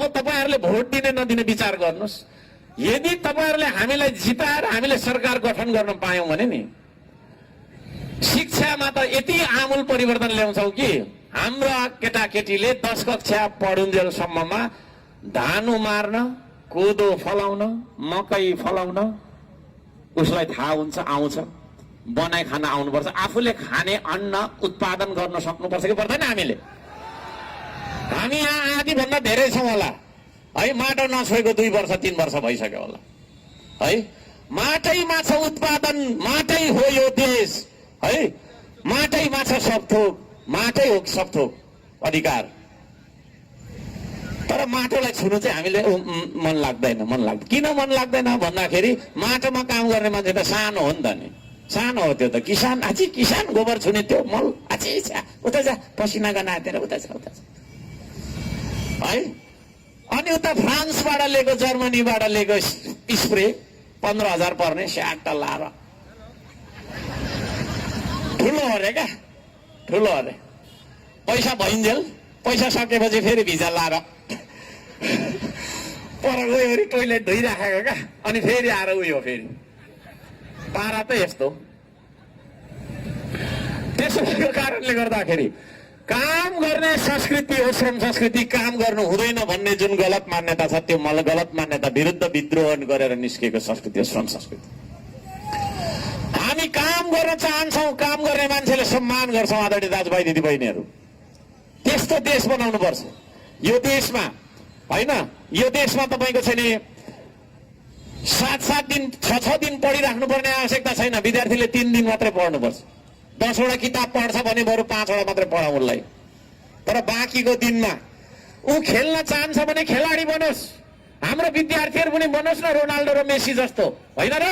अब तपाईहरुले भोट दिने नदिने विचार गर्नुस्। यदि तपाईहरुले हामीलाई जिताएर हामीले सरकार गठन गर्न पायौं भने नि शिक्षामा त यति आमूल परिवर्तन ल्याउँछौ कि हाम्रो केटाकेटीले 10 कक्षा पढुन्जेलसम्ममा धान उमार्न, कोदो फलाउन, मकै फलाउन उसलाई थाहा हुन्छ, आउँछ, बनाइ खान आउनुपर्छ, आफूले खाने अन्न उत्पादन गर्न सक्नुपर्छ कि पर्दैन? हामी यहाँ आधी भन्दा धेरै छौं होला है। माटो नछोएको 2 वर्ष 3 वर्ष भइसक्यो होला है। माटैमा छ उत्पादन, माटै हो यो देश है। माटैमा छ सब थोक, माटै हो सब थोक अधिकार। तर माटोलाई छुनु चाहिँ हामीले मन लाग्दैन। किन मन लाग्दैन भन्दाखेरि माटोमा काम गर्ने मान्छे त सानो हो नि त नि। सानो हो त्यो त। किसान आछि, किसान गोबर छुने त्यो मल आछि छ, उता जा पसिना गनातेर उता छ है। अनि उता फ्रान्सबाट ल्याएको, जर्मनीबाट ल्याएको स्प्रे 15,000 पर्ने स्याट लाएर ठुलो अरे क्या, ठुलो अरे। पैसा भइन्जेल, पैसा सकेपछि फेरि भिजा लाएर पर गयो टोइलेट धोइराखेको क्या, अनि फेरि आएर उयो फेरि पारा त यस्तो। त्यसैको कारणले गर्दाखेरि काम गर्ने संस्कृति हो श्रम संस्कृति। काम गर्नु हुँदैन भन्ने जुन गलत मान्यता छ, त्यो गलत मान्यता विरुद्ध विद्रोह गरेर निस्केको संस्कृति हो श्रम संस्कृति। हामी काम गर्न चाहन्छौँ, काम गर्ने मान्छेले सम्मान गर्छौँ। आदरणीय दाजुभाइ दिदीबहिनीहरू, त्यस्तो देश बनाउनु पर्छ यो देशमा हैन। यो देशमा तपाईको चाहिँ नि 7-7 दिन 6-6 दिन पढिराख्नु पर्ने आवश्यकता छैन। विद्यार्थीले 3 दिन मात्रै पढ्नुपर्छ। 10 वटा किताब पढ्छ भने बरु 5 वटा मात्रै पढाउँ उसलाई। तर बाँकीको दिनमा ऊ खेल्न चाहन्छ भने खेलाडी बनोस्। हाम्रो विद्यार्थीहरू पनि बनोस् न रोनाल्डो र मेसी जस्तो, होइन र?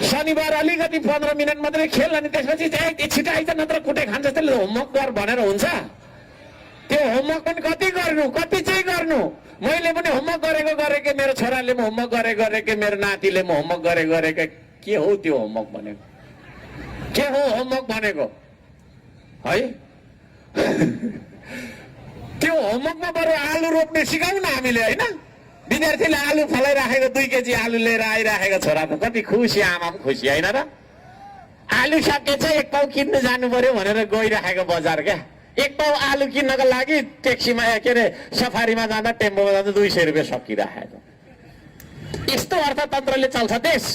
शनिबार अलिकति 15 मिनट मात्रै खेल, अनि त्यसपछि चाहिँ छिटो आइज नत्र कुटे खान्छ। त्यसले होमवर्क गर भनेर हुन्छ? त्यो होमवर्क पनि कति गर्नु, कति चाहिँ गर्नु? मैले पनि होमवर्क गरेको मेरो छोराले पनि होमवर्क गरेको मेरो नातिले पनि होमवर्क गरेको। के हो त्यो होमवर्क भनेको? के हो होमवर्क भनेको है? त्यो होमवर्कमा बरु आलु रोप्ने सिकाउँ न हामीले, होइन? विद्यार्थीले आलु फलाइराखेको 2 केजी आलु लिएर आइराखेको छोरा त कति खुसी, आमा पनि खुसी, होइन र? आलु सकेछ 1 पाउ किन्नु जानु पर्यो भनेर गइराखेको बजार क्या। 1 पाउ आलु किन्नको लागि ट्याक्सीमा के अरे सफारीमा जाँदा, टेम्पोमा जाँदा 200 रुपियाँ सकिराखेको। यस्तो अर्थतन्त्रले चल्छ देश।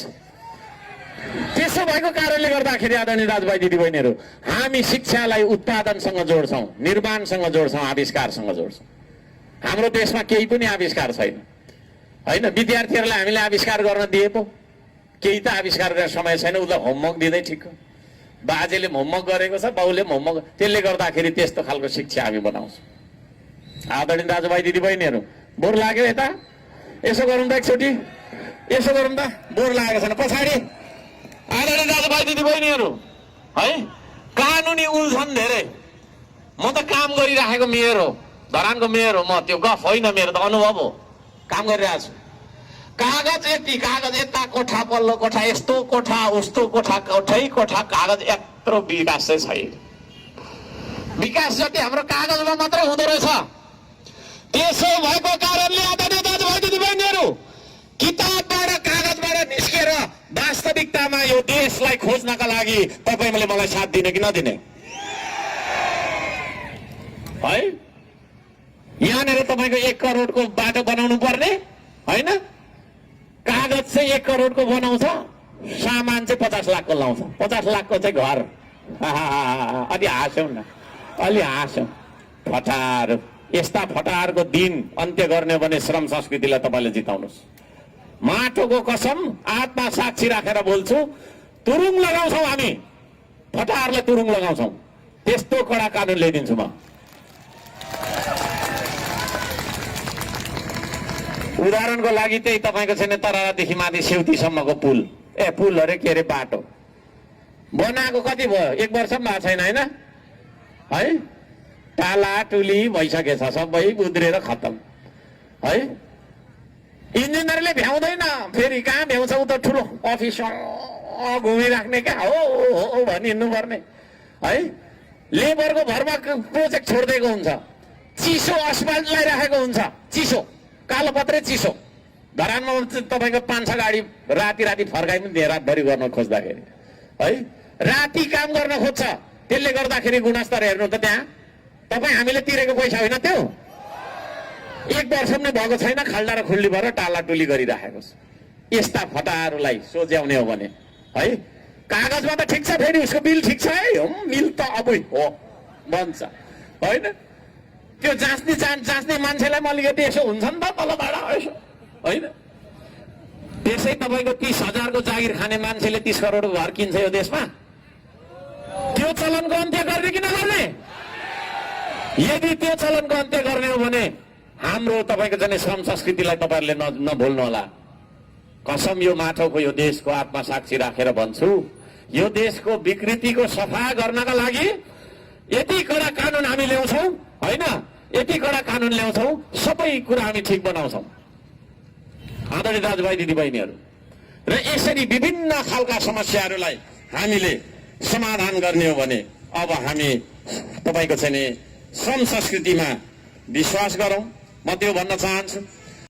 त्यसो भएको कारणले गर्दाखेरि आदरणीय दाजुभाइ दिदीबहिनीहरू, हामी शिक्षालाई उत्पादनसँग जोड्छौँ, निर्माणसँग जोड्छौँ, आविष्कारसँग जोड्छौँ। हाम्रो देशमा केही पनि आविष्कार छैन, होइन? विद्यार्थीहरूलाई हामीले आविष्कार गर्न दिए पो केही त आविष्कार गर्ने समय छैन। उसलाई होमवर्क दिँदै ठिक हो। बाजेले होमवर्क गरेको छ, बाउले होमवर्क, त्यसले गर्दाखेरि त्यस्तो खालको शिक्षा हामी बनाउँछौँ। आदरणीय दाजुभाइ दिदीबहिनीहरू, बोर लाग्यो यता? यसो गरौँ त एकचोटि, यसो गरौँ त। बोर लागेको छैन पछाडि? आदरणीय दाजुभाइ दिदीबहिनीहरू है, कानुनी उल्झन धेरै। म त काम गरिराखेको मेयर हो, धरानको मेयर हो म। त्यो गफ होइन, मेरो त अनुभव हो। काम गरिरहेको छु। कागज यता कोठा पल्लो कोठा, यस्तो कोठा उस्तो कोठा, कोठा कागज, यत्रो विकास चाहिँ छैन। विकास जति हाम्रो कागजमा मात्रै हुँदो रहेछ। त्यसो भएको कारणले आदरणीय दाजुभाइ दिदीबहिनीहरू, किताबबाट कागजबाट निस्केर वास्तविकतामा यो देशलाई खोज्नका लागि तपाईले मलाई साथ दिने कि नदिने है? यहाँनिर तपाईको 1 करोडको बाटो बनाउनु पर्ने होइन? कागज चाहिँ 1 करोडको बनाउँछ, सामान चाहिँ 50 लाखको लाउँछ। 50 लाखको चाहिँ घर। अलि हाँस्यौँ न, अलि हाँस्यौँ। फटार, यस्ता फटारको दिन अन्त्य गर्ने भने श्रम संस्कृतिलाई तपाईले जिताउनुहोस्। माटोको कसम आत्मा साक्षी राखेर बोल्छु, तुरुङ लगाउँछौँ हामी, फटारले तुरुङ लगाउँछौँ। त्यस्तो कडा कानुन ल्याइदिन्छु म। उदाहरणको लागि त्यही तपाईको छैन तरारादेखि माथि सेउतीसम्मको पुल, पुल अरे के अरे बाटो बनाएको कति भयो? 1 वर्ष पनि भएको छैन, होइन है? टाला टुली भइसकेछ, सबै उद्रेर खतम है। इन्जिनियरले भ्याउँदैन, फेरि कहाँ भ्याउँछ? उ त ठुलो अफिस घुमिराख्ने क्या हो भनी हिँड्नु पर्ने है। लेबरको भरमा प्रोजेक्ट छोडिदिएको हुन्छ। चिसो अस्पताल लगाइराखेको हुन्छ, चिसो कालोपत्रे चिसो। धरानमा तपाईँको 5-6 गाडी राति राति फर्काइ पनि दिए रातभरि गर्न खोज्दाखेरि है, राति काम गर्न खोज्छ। त्यसले गर्दाखेरि गुणस्तर हेर्नु त त्यहाँ तपाईँ हामीले तिरेको पैसा होइन त्यो। 1 वर्ष पनि भएको छैन, खाल्डा र खुल्डी भएर टालाटुली गरिराखेको छ। यस्ता फटाहरूलाई सोझ्याउने हो भने है, कागजमा त ठिक छ, फेरि उसको बिल ठिक छ है, बिल त अबै हो भन्छ होइन। त्यो जाँच्ने मान्छेलाई पनि अलिकति यसो हुन्छ नि त तलबाट यसो होइन। त्यसै तपाईँको 30,000 को जागिर खाने मान्छेले 30 करोडको घर किन्छ यो देशमा। त्यो चलनको अन्त्य गर्ने कि नगर्ने? यदि त्यो चलनको अन्त्य गर्ने हो भने हाम्रो तपाईँको चाहिँ श्रम संस्कृतिलाई तपाईँहरूले नभुल्नु होला। कसम यो माटोको यो देशको आत्मा साक्षी राखेर भन्छु, यो देशको विकृतिको सफा गर्नका लागि यति कडा कानुन हामी ल्याउँछौँ होइन, यति कडा कानुन ल्याउँछौँ, सबै कुरा हामी ठिक बनाउँछौँ आदरणीय दाजुभाइ दिदीबहिनीहरू। र यसरी विभिन्न खालका समस्याहरूलाई हामीले समाधान गर्ने हो भने अब हामी तपाईँको चाहिँ श्रम संस्कृतिमा विश्वास गरौँ। म त्यो भन्न चाहन्छु।